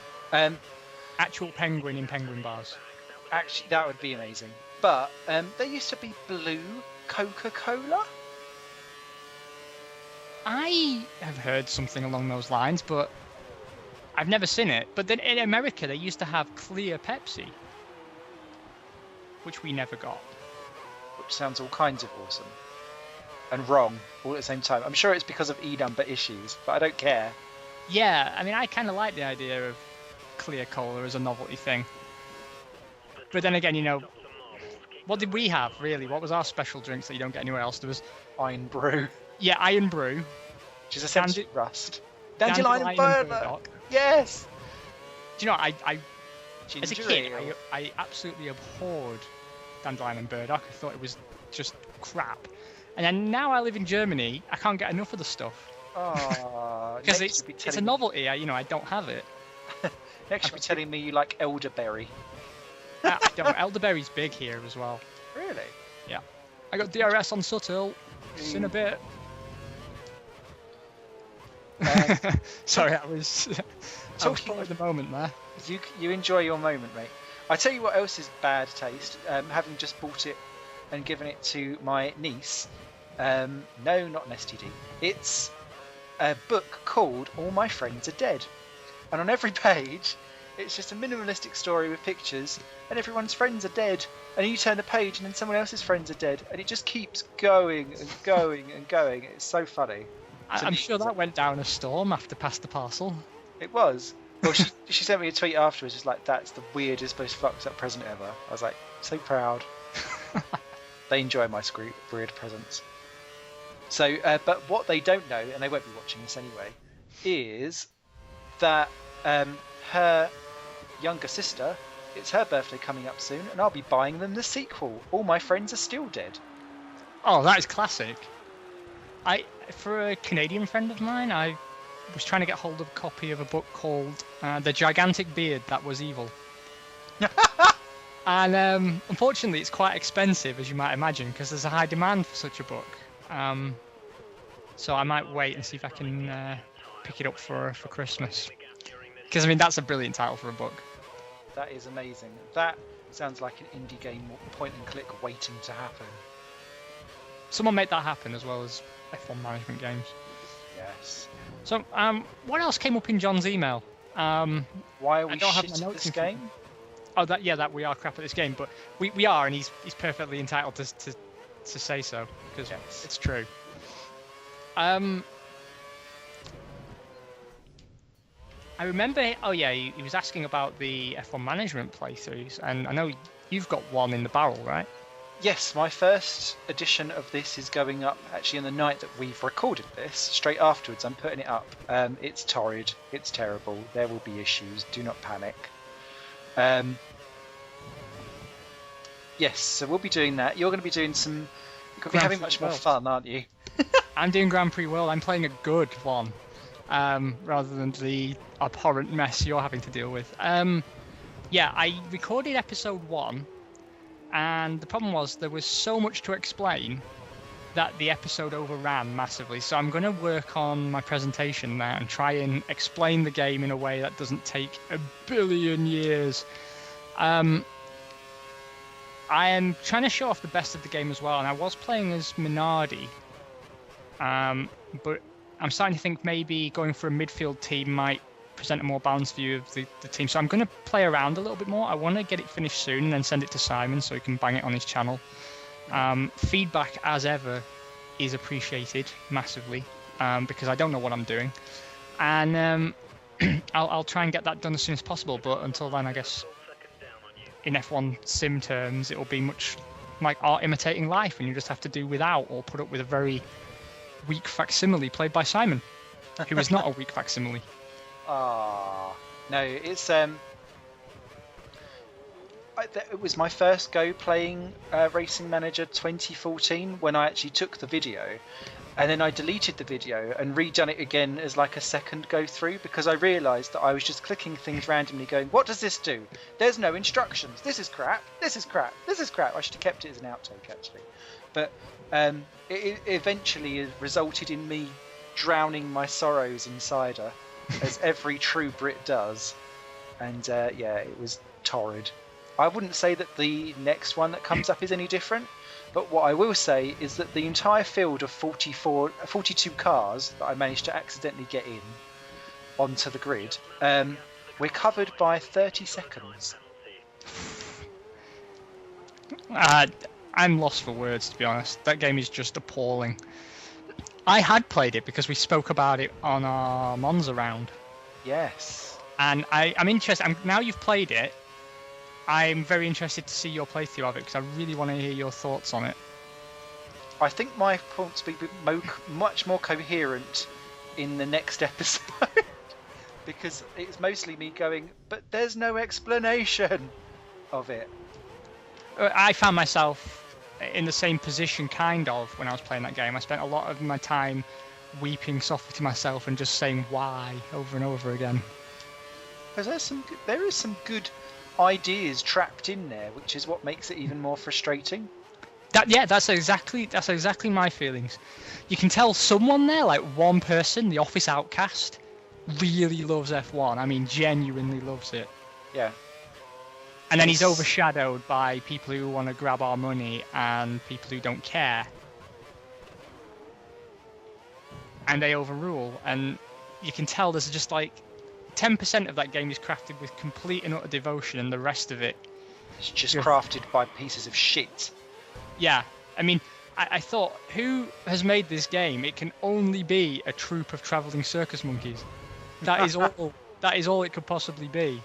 Actual penguin in penguin bars. Actually, that would be amazing. But there used to be blue Coca-Cola. I have heard something along those lines, but I've never seen it. But then in America, they used to have clear Pepsi, which we never got. Which sounds all kinds of awesome. And wrong, all at the same time. I'm sure it's because of E-number issues, but I don't care. Yeah, I mean, I kind of like the idea of clear cola as a novelty thing. But then again, what did we have, really? What was our special drinks that you don't get anywhere else? There was... Iron Brew. Yeah, Iron Brew. Which is essentially rust. Dandelion and burdock. Yes! Do you know, Ginger as a kid, ale. I absolutely abhorred Dandelion and burdock. I thought it was just crap. And then now I live in Germany, I can't get enough of the stuff. Oh, because it's a novelty, I don't have it. Next you'll be telling me you like elderberry. I don't. Elderberry's big here as well. Really? Yeah. I got DRS on Subtle. In a bit. Sorry, I was talking at the moment there. You enjoy your moment, mate. I tell you what else is bad taste. Having just bought it and given it to my niece. No, not an STD. It's a book called All My Friends Are Dead. And on every page, it's just a minimalistic story with pictures, and everyone's friends are dead. And you turn the page, and then someone else's friends are dead, and it just keeps going and going and going. It's so funny. I'm sure that went down a storm after Past the Parcel. It was. Well, she sent me a tweet afterwards, just like, that's the weirdest, most fucked up present ever. I was like, so proud. They enjoy my weird presents. So, but what they don't know, and they won't be watching this anyway, is that her younger sister, it's her birthday coming up soon, and I'll be buying them the sequel. All My Friends Are Still Dead. Oh, that is classic. For a Canadian friend of mine, I was trying to get hold of a copy of a book called The Gigantic Beard That Was Evil. And unfortunately, it's quite expensive, as you might imagine, because there's a high demand for such a book. So I might wait and see if I can pick it up for Christmas. Because, that's a brilliant title for a book. That is amazing. That sounds like an indie game point and click waiting to happen. Someone made that happen as well as F1 management games. Yes. So, what else came up in John's email? Why are we shit at this game? Oh, that we are crap at this game, but we are, and he's perfectly entitled to say so, because it's true. I remember, he was asking about the F1 management playthroughs, and I know you've got one in the barrel, right? Yes, my first edition of this is going up actually on the night that we've recorded this. Straight afterwards, I'm putting it up. It's torrid. It's terrible. There will be issues. Do not panic. Yes, so we'll be doing that. You're going to be doing some... You're going to be having much more fun, aren't you? I'm doing Grand Prix World. I'm playing a good one, rather than the abhorrent mess you're having to deal with. Yeah, I recorded episode 1, and the problem was there was so much to explain that the episode overran massively. So I'm going to work on my presentation now and try and explain the game in a way that doesn't take a billion years. I am trying to show off the best of the game as well, and I was playing as Minardi, but I'm starting to think maybe going for a midfield team might present a more balanced view of the team. So I'm going to play around a little bit more. I want to get it finished soon and then send it to Simon so he can bang it on his channel. Feedback, as ever, is appreciated massively, because I don't know what I'm doing. And I'll try and get that done as soon as possible, but until then, I guess in F1 sim terms, it'll be much like art imitating life, and you just have to do without or put up with a very weak facsimile played by Simon, who is not a weak facsimile. Ah, no, it's it was my first go playing Racing Manager 2014 when I actually took the video, and then I deleted the video and redone it again as like a second go through, because I realised that I was just clicking things randomly going, what does this do? There's no instructions. This is crap. This is crap. This is crap. I should have kept it as an outtake actually. But it eventually resulted in me drowning my sorrows in cider, as every true Brit does. And yeah, it was torrid. I wouldn't say that the next one that comes up is any different, but what I will say is that the entire field of 42 cars that I managed to accidentally get in onto the grid, we're covered by 30 seconds. I'm lost for words, to be honest. That game is just appalling. I had played it because we spoke about it on our Monza round. Yes. And I'm interested. Now you've played it, I'm very interested to see your playthrough of it, because I really want to hear your thoughts on it. I think my points will be much more coherent in the next episode, because it's mostly me going, but there's no explanation of it. I found myself in the same position, kind of, when I was playing that game. I spent a lot of my time weeping softly to myself and just saying why over and over again. Because there is some good ideas trapped in there, which is what makes it even more frustrating. That's exactly my feelings. You can tell someone there, like one person, the office outcast, really loves F1. I mean, genuinely loves it. Yeah. And then he's overshadowed by people who want to grab our money and people who don't care. And they overrule. And you can tell there's just like 10% of that game is crafted with complete and utter devotion, and the rest of it is just crafted by pieces of shit. Yeah. I mean, I thought, who has made this game? It can only be a troupe of travelling circus monkeys. That is all. That is all it could possibly be.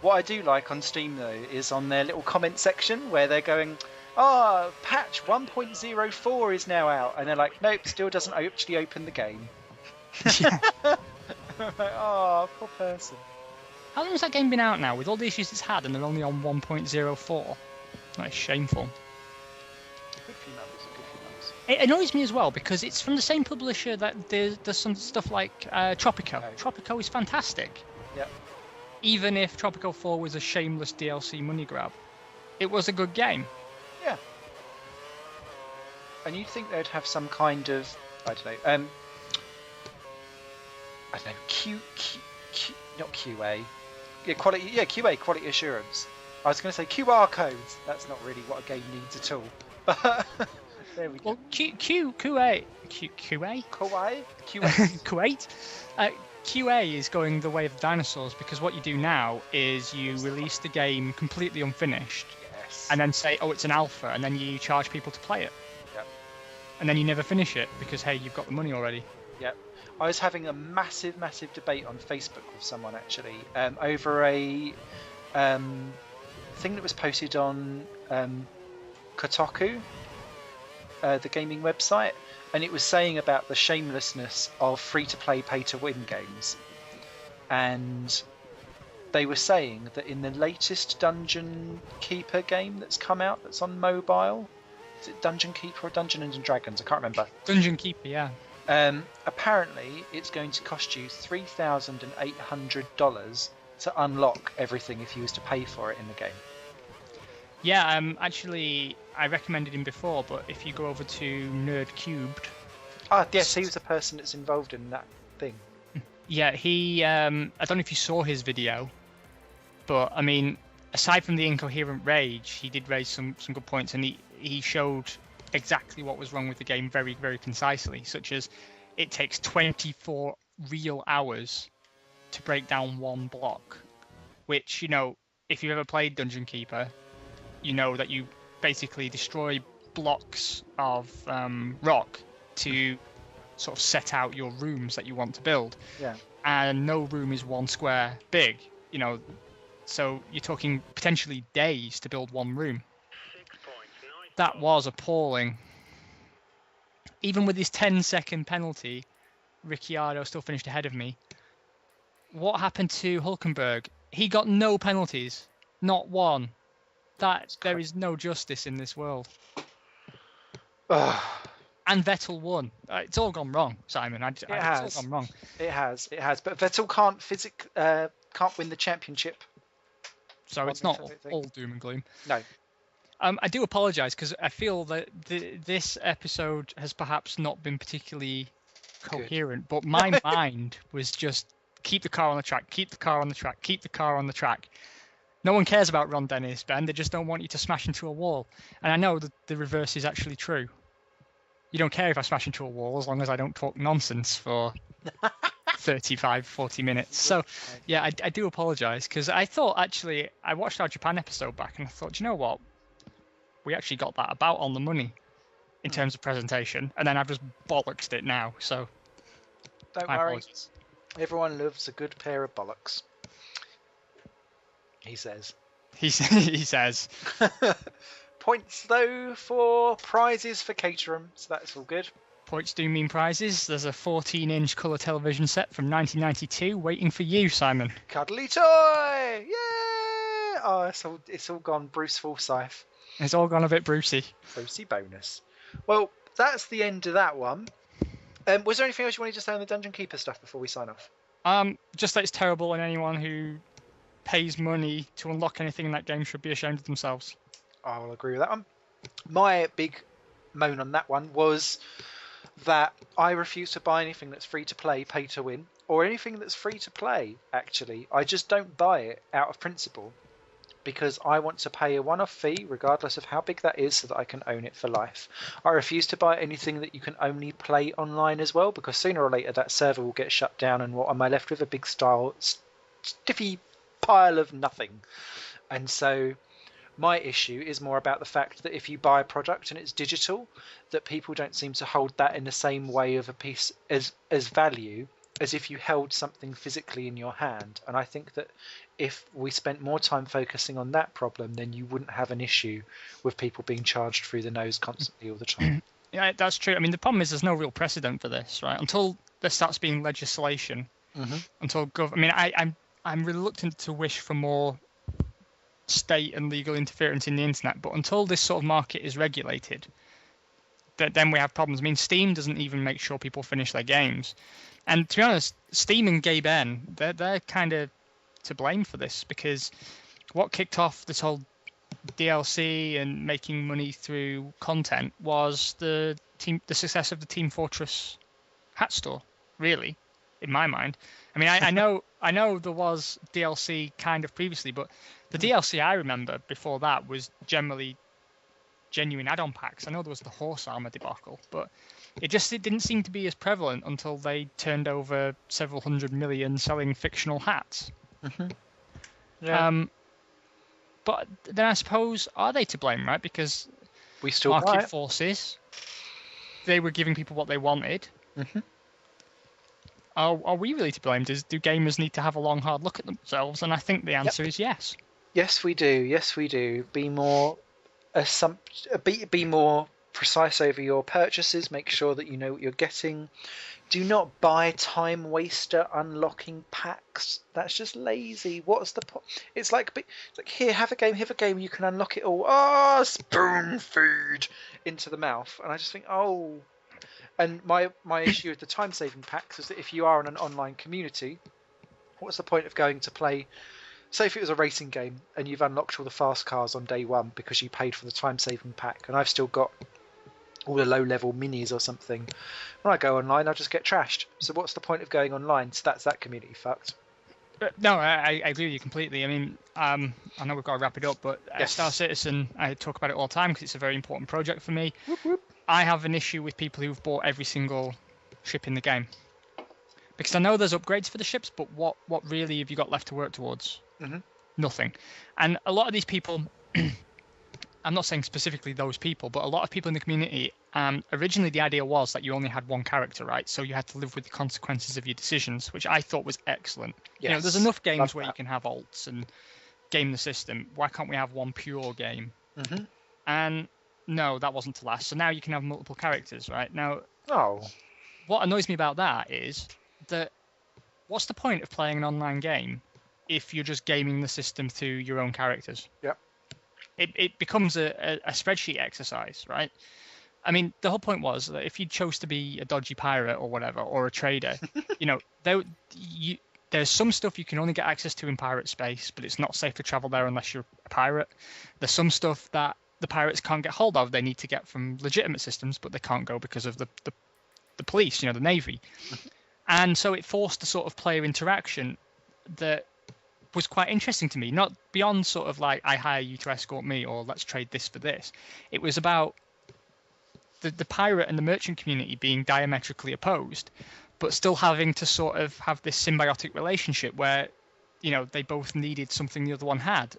What I do like on Steam, though, is on their little comment section where they're going, patch 1.04 is now out. And they're like, nope, still doesn't actually open the game. Yeah. I'm like, poor person. How long has that game been out now? With all the issues it's had, and they're only on 1.04? That is shameful. A good few months. It annoys me as well, because it's from the same publisher that there's some stuff like Tropico. Okay. Tropico is fantastic. Yep. Even if Tropico 4 was a shameless DLC money grab, it was a good game. Yeah. And you'd think they'd have some kind of, I don't know, not QA. Yeah, quality. Yeah, QA, quality assurance. I was going to say QR codes. That's not really what a game needs at all. But there we go. Well, QA. Kuwait. QA is going the way of the dinosaurs, because what you do now is you release the game completely unfinished, Yes. and then say, oh, it's an alpha, and then you charge people to play it. Yep. And then you never finish it because, hey, you've got the money already. Yep. I was having a massive debate on Facebook with someone actually over a thing that was posted on Kotaku, the gaming website, and it was saying about the shamelessness of free-to-play, pay-to-win games. And they were saying that in the latest Dungeon Keeper game that's come out, that's on mobile, is it Dungeon Keeper or Dungeons and Dragons? I can't remember. Dungeon Keeper, yeah. Apparently, it's going to cost you $3,800 to unlock everything if you was to pay for it in the game. Yeah, actually, I recommended him before, but if you go over to Nerd Cubed... Ah, yes, he was the person that's involved in that thing. Yeah, he... I don't know if you saw his video, but, I mean, aside from the incoherent rage, he did raise some good points, and he showed exactly what was wrong with the game very, very concisely, such as it takes 24 real hours to break down one block, which, you know, if you've ever played Dungeon Keeper, you know that you basically destroy blocks of rock to sort of set out your rooms that you want to build. Yeah. And no room is 1 square big, you know, so you're talking potentially days to build one room. That was appalling. Even with his 10-second penalty, Ricciardo still finished ahead of me. What happened to Hulkenberg? He got no penalties, not one. There is no justice in this world. And Vettel won. It's all gone wrong, Simon. It's all gone wrong. It has. But Vettel can't win the championship. So it's not all doom and gloom. No. I do apologise because I feel that this episode has perhaps not been particularly coherent, but my mind was just keep the car on the track, keep the car on the track, keep the car on the track. No one cares about Ron Dennis, Ben. They just don't want you to smash into a wall. And I know that the reverse is actually true. You don't care if I smash into a wall as long as I don't talk nonsense for 35, 40 minutes. So, yeah, I do apologise because I thought actually, I watched our Japan episode back and I thought, do you know what? We actually got that about on the money in terms of presentation. And then I've just bollocksed it now. So, don't worry. Apologies. Everyone loves a good pair of bollocks. He says. He says. Points, though, for prizes for Caterham, so that's all good. Points do mean prizes. There's a 14-inch colour television set from 1992 waiting for you, Simon. Cuddly toy! Yeah! Oh, it's all gone Bruce Forsyth. It's all gone a bit Brucey. Brucey bonus. Well, that's the end of that one. Was there anything else you wanted to say on the Dungeon Keeper stuff before we sign off? Just that it's terrible and anyone who pays money to unlock anything in that game should be ashamed of themselves. I'll agree with that one. My big moan on that one was that I refuse to buy anything that's free to play, pay to win, or anything that's free to play, actually. I just don't buy it out of principle because I want to pay a one-off fee, regardless of how big that is, so that I can own it for life. I refuse to buy anything that you can only play online as well, because sooner or later that server will get shut down, and what am I left with? A big stiffy pile of nothing. And so my issue is more about the fact that if you buy a product and it's digital, that people don't seem to hold that in the same way of a piece as value as if you held something physically in your hand. And I think that if we spent more time focusing on that problem, then you wouldn't have an issue with people being charged through the nose constantly all the time. Yeah, that's true. I mean, the problem is there's no real precedent for this, right? Until there starts being legislation, until I'm reluctant to wish for more state and legal interference in the internet, but until this sort of market is regulated, then we have problems. I mean, Steam doesn't even make sure people finish their games. And to be honest, Steam and Gabe N, they're kind of to blame for this, because what kicked off this whole DLC and making money through content was the success of the Team Fortress hat store, really, in my mind. I mean, I know there was DLC kind of previously, but the DLC I remember before that was generally genuine add-on packs. I know there was the horse armor debacle, but it didn't seem to be as prevalent until they turned over several 100 million selling fictional hats. Yeah. But then I suppose, are they to blame, right? Because we still market forces, they were giving people what they wanted. Are we really to blame? Do gamers need to have a long, hard look at themselves? And I think the answer is yes. Yes, we do. Be more be more precise over your purchases. Make sure that you know what you're getting. Do not buy time waster unlocking packs. That's just lazy. What's the point? It's like here, have a game, you can unlock it all. Oh, spoon feed into the mouth. And I just think, oh. And my issue with the time saving packs is that if you are in an online community, what's the point of going to play? Say if it was a racing game and you've unlocked all the fast cars on day one because you paid for the time saving pack, and I've still got all the low level minis or something. When I go online, I just get trashed. So what's the point of going online? So that's that community fucked. No, I agree with you completely. I mean, I know we've got to wrap it up, but Yes. Star Citizen, I talk about it all the time because it's a very important project for me. Whoop, whoop. I have an issue with people who've bought every single ship in the game. Because I know there's upgrades for the ships, but what really have you got left to work towards? Mm-hmm. Nothing. And a lot of these people, I'm not saying specifically those people, but a lot of people in the community, originally the idea was that you only had one character, right? So you had to live with the consequences of your decisions, which I thought was excellent. Yes. You know, there's enough games Love where you that. can have alts and game the system. Why can't we have one pure game? Mm-hmm. And no, that wasn't to last. So now you can have multiple characters, right? Now, Oh. what annoys me about that is that what's the point of playing an online game if you're just gaming the system through your own characters? Yep. It becomes a spreadsheet exercise, right? I mean, the whole point was that if you chose to be a dodgy pirate or whatever, or a trader, you know, there's some stuff you can only get access to in pirate space, but it's not safe to travel there unless you're a pirate. There's some stuff that the pirates can't get hold of. They need to get from legitimate systems, but they can't go because of the police, you know, the navy. And so it forced a sort of player interaction that was quite interesting to me, not beyond sort of like, I hire you to escort me, or let's trade this for this. It was about the pirate and the merchant community being diametrically opposed, but still having to sort of have this symbiotic relationship where, you know, they both needed something the other one had.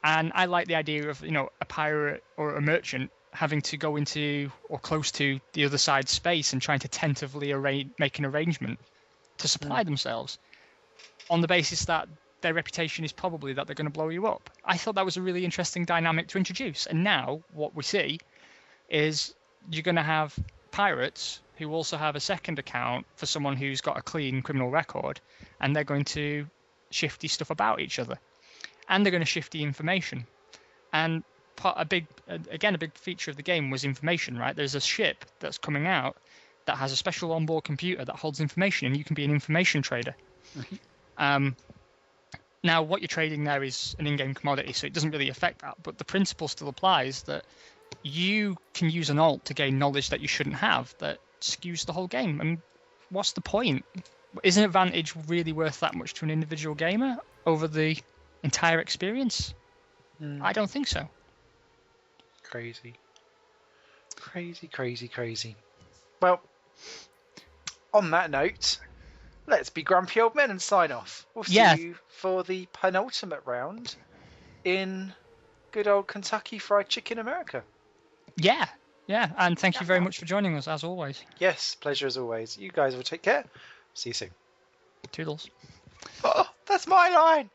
And I like the idea of, you know, a pirate or a merchant having to go into or close to the other side's space and trying to tentatively make an arrangement to supply themselves on the basis that their reputation is probably that they're going to blow you up. I thought that was a really interesting dynamic to introduce. And now what we see is you're going to have pirates who also have a second account for someone who's got a clean criminal record, and they're going to shifty stuff about each other. And they're going to shifty information. And a big feature of the game was information, right? There's a ship that's coming out that has a special onboard computer that holds information, and you can be an information trader. Mm-hmm. Now, what you're trading there is an in-game commodity, so it doesn't really affect that. But the principle still applies that you can use an alt to gain knowledge that you shouldn't have that skews the whole game. I mean, what's the point? Is an advantage really worth that much to an individual gamer over the entire experience? I don't think so. Crazy. Crazy. Well, on that note, let's be grumpy old men and sign off. We'll see you for the penultimate round in good old Kentucky Fried Chicken America. Yeah. And thank you very much for joining us, as always. Yes, pleasure as always. You guys will take care. See you soon. Toodles. Oh, that's my line.